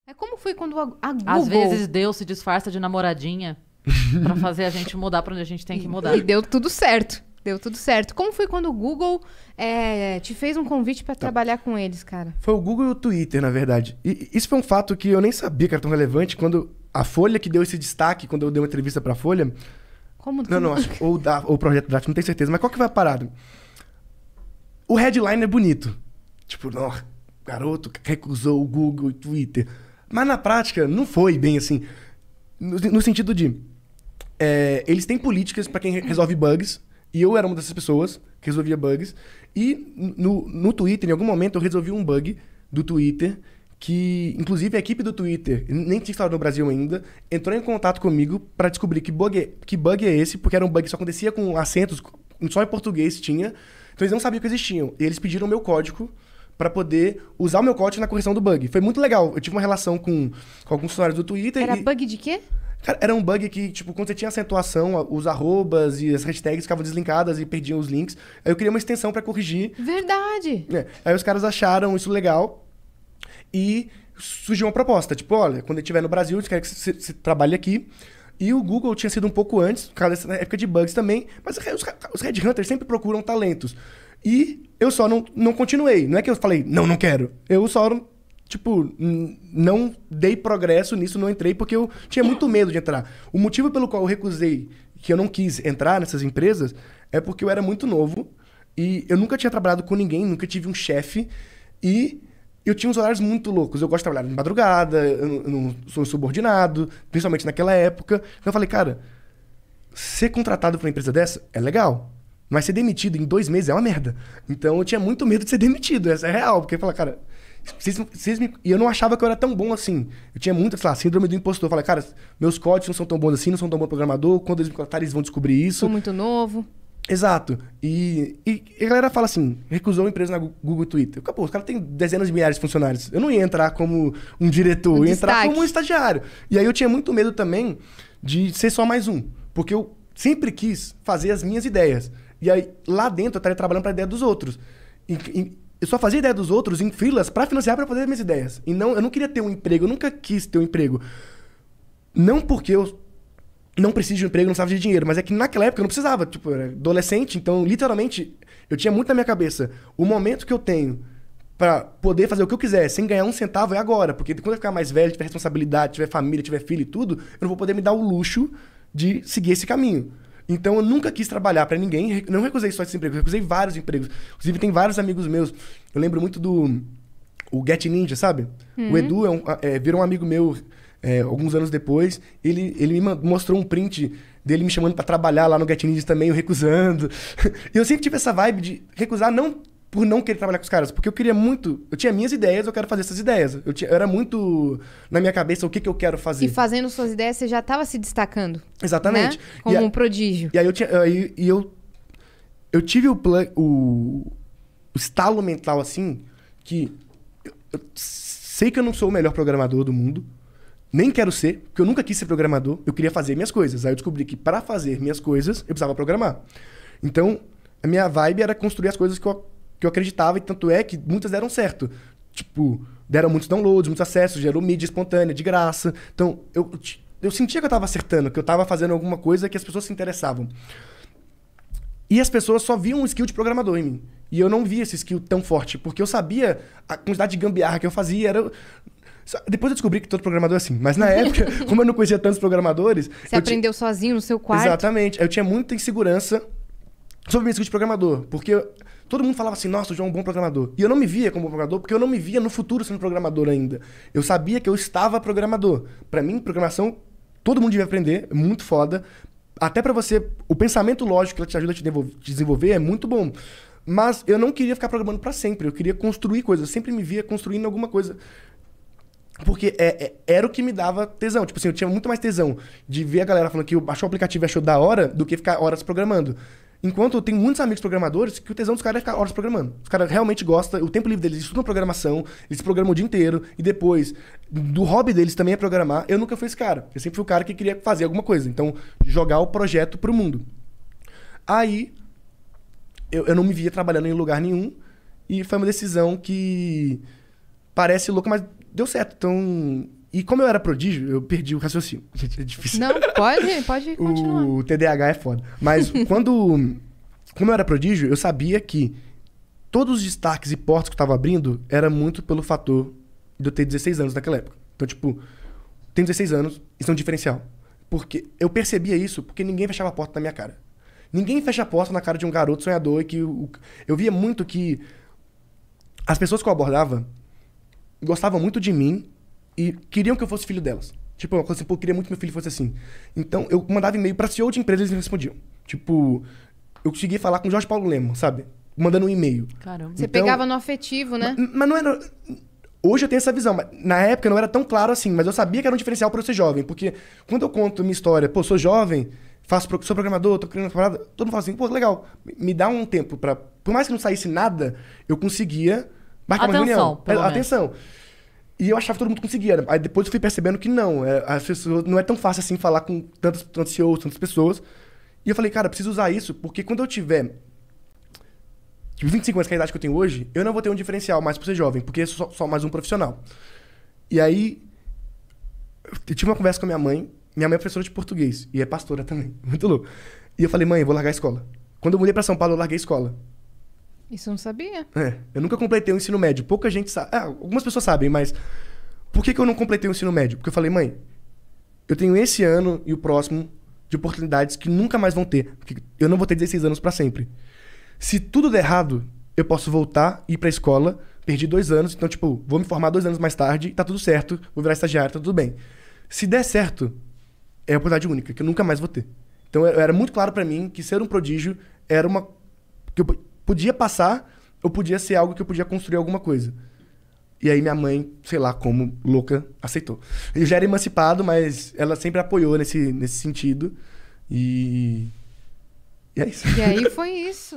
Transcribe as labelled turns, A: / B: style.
A: É como foi quando a Google...
B: Às vezes Deus se disfarça de namoradinha pra fazer a gente mudar pra onde a gente tem que mudar.
A: E deu tudo certo. Deu tudo certo. Como foi quando o Google te fez um convite pra trabalhar com eles, cara?
C: Foi o Google e o Twitter, na verdade. E isso foi um fato que eu nem sabia que era tão relevante. Quando a Folha que deu esse destaque, quando eu dei uma entrevista pra Folha...
A: Como
C: Não, acho ou o Projeto Draft, não tenho certeza. Mas qual que vai a parada? O headline é bonito. Tipo, não, garoto recusou o Google e o Twitter. Mas na prática, não foi bem assim. No sentido de... eles têm políticas pra quem resolve bugs. E eu era uma dessas pessoas que resolvia bugs. E no Twitter, em algum momento, eu resolvi um bug do Twitter que, inclusive, a equipe do Twitter, nem tinha instalado no Brasil ainda, entrou em contato comigo para descobrir que bug é esse, porque era um bug que só acontecia com acentos, só em português tinha. Então eles não sabiam que existiam. E eles pediram o meu código para poder usar o meu código na correção do bug. Foi muito legal. Eu tive uma relação com alguns funcionários do Twitter.
A: Era bug de quê?
C: Cara, era um bug que, tipo, quando você tinha acentuação, os arrobas e as hashtags ficavam deslinkadas e perdiam os links. Aí eu criei uma extensão para corrigir.
A: Verdade!
C: Aí os caras acharam isso legal e surgiu uma proposta. Tipo, olha, quando ele estiver no Brasil, a gente quer que você trabalhe aqui. E o Google tinha sido um pouco antes, por causa dessa época de bugs também. Mas os headhunters sempre procuram talentos. E eu só não continuei. Não é que eu falei, não quero. Eu só... Tipo, não dei progresso nisso, não entrei, porque eu tinha muito medo de entrar. O motivo pelo qual eu recusei, que eu não quis entrar nessas empresas, é porque eu era muito novo e eu nunca tinha trabalhado com ninguém, nunca tive um chefe e eu tinha uns horários muito loucos. Eu gosto de trabalhar de madrugada, eu não sou subordinado, principalmente naquela época. Então eu falei, cara, ser contratado por uma empresa dessa é legal, mas ser demitido em 2 meses é uma merda. Então eu tinha muito medo de ser demitido, essa é real, porque eu falei, cara... E eu não achava que eu era tão bom assim. Eu tinha muita, sei lá, síndrome do impostor. Eu falei, cara, meus códigos não são tão bons assim, não são tão bom programador. Quando eles me contratarem, eles vão descobrir isso.
A: Sou muito novo.
C: Exato. E a galera fala assim, recusou uma empresa na Google e Twitter. Pô, os caras têm dezenas de milhares de funcionários. Eu não ia entrar como um diretor, eu ia entrar como um estagiário. E aí eu tinha muito medo também de ser só mais um. Porque eu sempre quis fazer as minhas ideias. E aí, lá dentro, eu estaria trabalhando para a ideia dos outros. Eu só fazia ideia dos outros em freelas para financiar para fazer as minhas ideias. E eu não queria ter um emprego, eu nunca quis ter um emprego. Não porque eu não preciso de um emprego, não precisava de dinheiro, mas é que naquela época eu não precisava. Tipo, eu era adolescente, então literalmente eu tinha muito na minha cabeça. O momento que eu tenho para poder fazer o que eu quiser sem ganhar um centavo é agora. Porque quando eu ficar mais velho, tiver responsabilidade, tiver família, tiver filho e tudo, eu não vou poder me dar o luxo de seguir esse caminho. Então eu nunca quis trabalhar pra ninguém, não recusei só esse emprego, recusei vários empregos. Inclusive tem vários amigos meus, eu lembro muito o Get Ninja, sabe? O Edu virou um amigo meu alguns anos depois, ele me mostrou um print dele me chamando pra trabalhar lá no Get Ninja também, eu recusando. E eu sempre tive essa vibe de recusar, não por não querer trabalhar com os caras, porque eu queria muito... Eu tinha minhas ideias, eu quero fazer essas ideias. Eu era muito na minha cabeça o que eu quero fazer.
A: E fazendo suas ideias, você já estava se destacando.
C: Exatamente.
A: Né? Como um prodígio.
C: E aí eu tive o estalo mental assim, que eu sei que eu não sou o melhor programador do mundo, nem quero ser, porque eu nunca quis ser programador, eu queria fazer minhas coisas. Aí eu descobri que para fazer minhas coisas, eu precisava programar. Então, a minha vibe era construir as coisas que eu acreditava, e tanto é que muitas deram certo. Tipo, deram muitos downloads, muitos acessos, gerou mídia espontânea, de graça. Então, eu sentia que eu estava acertando, que eu estava fazendo alguma coisa que as pessoas se interessavam. E as pessoas só viam um skill de programador em mim. E eu não via esse skill tão forte, porque eu sabia a quantidade de gambiarra que eu fazia. Depois eu descobri que todo programador é assim. Mas na época, como eu não conhecia tantos programadores...
A: Você aprendeu sozinho no seu quarto?
C: Exatamente. Eu tinha muita insegurança sobre o meu skill de programador, porque... Todo mundo falava assim, nossa, o João é um bom programador. E eu não me via como programador, porque eu não me via no futuro sendo programador ainda. Eu sabia que eu estava programador. Pra mim, programação, todo mundo devia aprender, é muito foda. Até pra você, o pensamento lógico que ela te ajuda a te desenvolver é muito bom. Mas eu não queria ficar programando pra sempre, eu queria construir coisas. Eu sempre me via construindo alguma coisa. Porque era o que me dava tesão. Tipo assim, eu tinha muito mais tesão de ver a galera falando que baixou o aplicativo e achou da hora, do que ficar horas programando. Enquanto eu tenho muitos amigos programadores que o tesão dos caras é ficar horas programando. Os caras realmente gostam, o tempo livre deles, eles estudam programação, eles programam o dia inteiro, e depois, do hobby deles também é programar. Eu nunca fui esse cara. Eu sempre fui o cara que queria fazer alguma coisa. Então, jogar o projeto pro mundo. Aí, eu não me via trabalhando em lugar nenhum, e foi uma decisão que parece louca, mas deu certo. Então... E como eu era prodígio, eu perdi o raciocínio. Gente, é difícil.
A: Não, pode continuar.
C: O TDAH é foda. Mas como eu era prodígio, eu sabia que todos os destaques e portas que eu tava abrindo era muito pelo fator de eu ter 16 anos naquela época. Então, tipo, tenho 16 anos, isso é um diferencial. Porque eu percebia isso porque ninguém fechava a porta na minha cara. Ninguém fecha a porta na cara de um garoto sonhador e que... Eu via muito que as pessoas que eu abordava gostavam muito de mim e queriam que eu fosse filho delas. Tipo, uma coisa assim, pô, eu queria muito que meu filho fosse assim. Então, eu mandava e-mail pra CEO de empresa e eles me respondiam. Tipo, eu consegui falar com o Jorge Paulo Lema, sabe? Mandando um e-mail.
B: Caramba.
A: Você
C: Então,
A: pegava no afetivo, né?
C: Mas não era... Hoje eu tenho essa visão, mas na época não era tão claro assim, mas eu sabia que era um diferencial pra eu ser jovem, porque quando eu conto minha história, pô, sou jovem, sou programador, tô criando uma parada, todo mundo fala assim, pô, legal, me dá um tempo pra... Por mais que não saísse nada, eu conseguia marcar uma reunião. Atenção. E eu achava que todo mundo conseguia. Aí depois eu fui percebendo que não. As pessoas, não é tão fácil assim falar com tantos CEOs, tantas pessoas. E eu falei, cara, eu preciso usar isso, porque quando eu tiver 25 anos, que é a idade que eu tenho hoje, eu não vou ter um diferencial mais por ser jovem, porque eu sou só mais um profissional. E aí, eu tive uma conversa com a minha mãe. Minha mãe é professora de português e é pastora também. Muito louco. E eu falei, mãe, eu vou largar a escola. Quando eu mudei pra São Paulo, eu larguei a escola.
A: Isso eu não sabia.
C: Eu nunca completei o ensino médio. Pouca gente sabe. Algumas pessoas sabem, mas... Por que eu não completei o ensino médio? Porque eu falei, mãe, eu tenho esse ano e o próximo de oportunidades que nunca mais vão ter. Porque eu não vou ter 16 anos pra sempre. Se tudo der errado, eu posso voltar, ir pra escola, perdi 2 anos, então, tipo, vou me formar 2 anos mais tarde, tá tudo certo, vou virar estagiário, tá tudo bem. Se der certo, é a oportunidade única, que eu nunca mais vou ter. Então, era muito claro pra mim que ser um prodígio era uma... que eu podia passar, ou podia ser algo que eu podia construir alguma coisa. E aí minha mãe, sei lá, como louca, aceitou. Eu já era emancipado, mas ela sempre apoiou nesse sentido. E é isso.
A: E aí foi isso.